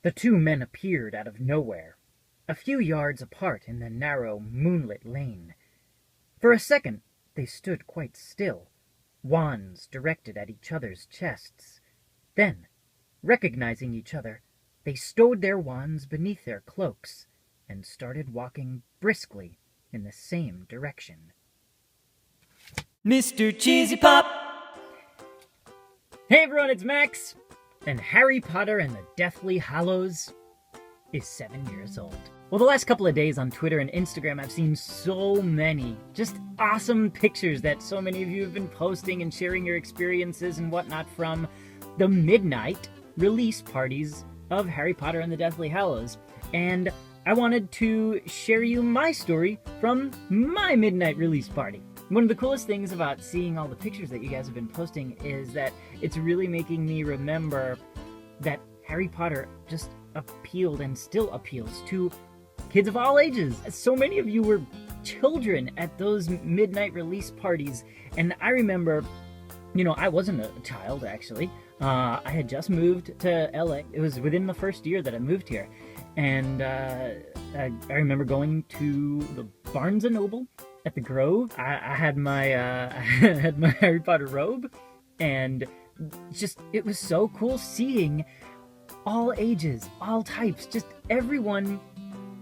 The two men appeared out of nowhere, a few yards apart in the narrow, moonlit lane. For a second they stood quite still, wands directed at each other's chests. Then, recognizing each other, they stowed their wands beneath their cloaks and started walking briskly in the same direction. Mr. Cheesy Pop! Hey everyone, it's Max! And Harry Potter and the Deathly Hallows is 7 years old. Well, the last couple of days on Twitter and Instagram, I've seen so many just awesome pictures that so many of you have been posting and sharing your experiences and whatnot from the midnight release parties of Harry Potter and the Deathly Hallows. And I wanted to share you my story from my midnight release party. One of the coolest things about seeing all the pictures that you guys have been posting is that it's really making me remember that Harry Potter just appealed and still appeals to kids of all ages. So many of you were children at those midnight release parties, and I remember, I wasn't a child actually. I had just moved to LA. It was within the first year that I moved here, and I remember going to the Barnes & Noble at the Grove. I had my I had my Harry Potter robe, and just it was so cool seeing all ages, all types, just everyone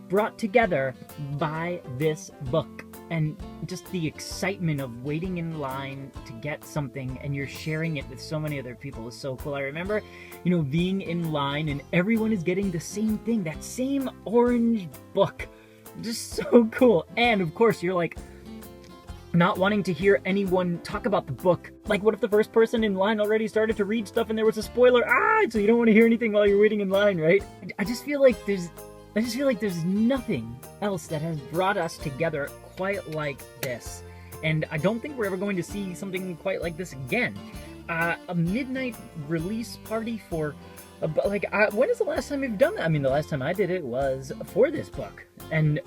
brought together by this book. And just the excitement of waiting in line to get something and you're sharing it with so many other people is so cool. I remember, being in line and everyone is getting the same thing, that same orange book. Just so cool. And of course, you're like, not wanting to hear anyone talk about the book. Like, what if the first person in line already started to read stuff and there was a spoiler? So you don't want to hear anything while you're waiting in line, right? I just feel like there's nothing else that has brought us together quite like this. And I don't think we're ever going to see something quite like this again. A midnight release party for, when is the last time you've done that? I mean, the last time I did it was for this book. And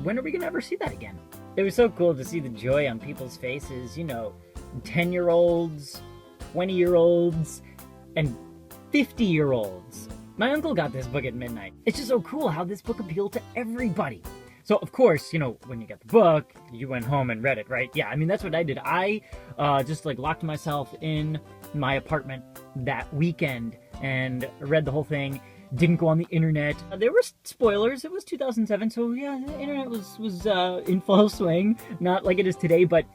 when are we going to ever see that again? It was so cool to see the joy on people's faces, 10-year-olds, 20-year-olds, and 50-year-olds. My uncle got this book at midnight. It's just so cool how this book appealed to everybody. So, of course, when you got the book, you went home and read it, right? Yeah, I mean, that's what I did. I just, locked myself in my apartment that weekend and read the whole thing. Didn't go on the internet. There were spoilers. It was 2007, so yeah, the internet was in full swing. Not like it is today, but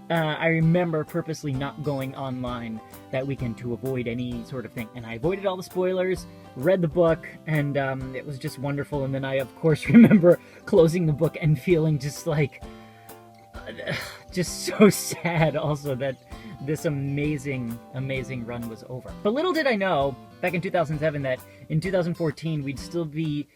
I remember purposely not going online that weekend to avoid any sort of thing. And I avoided all the spoilers, read the book, and it was just wonderful. And then I, of course, remember closing the book and feeling just just so sad also that this amazing run was over. But little did I know, back in 2007, that in 2014 we'd still be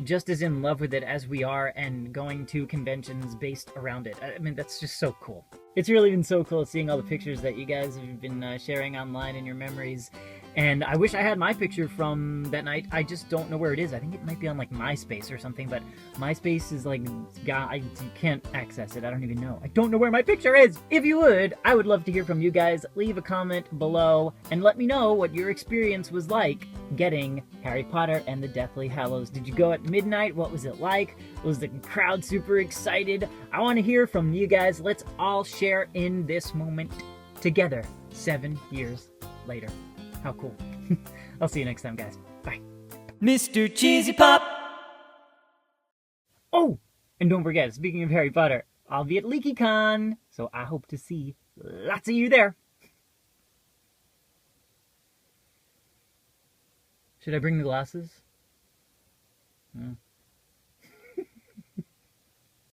just as in love with it as we are and going to conventions based around it. I mean, that's just so cool. It's really been so cool seeing all the pictures that you guys have been sharing online and your memories. And I wish I had my picture from that night. I just don't know where it is. I think it might be on MySpace or something, but MySpace is you can't access it. I don't even know. I don't know where my picture is. If you would, I would love to hear from you guys. Leave a comment below and let me know what your experience was like getting Harry Potter and the Deathly Hallows. Did you go at midnight? What was it like? Was the crowd super excited? I want to hear from you guys. Let's all share in this moment together 7 years later. How cool. I'll see you next time, guys. Bye. Mr. Cheesy Pop! Oh, and don't forget, speaking of Harry Potter, I'll be at LeakyCon, so I hope to see lots of you there. Should I bring the glasses?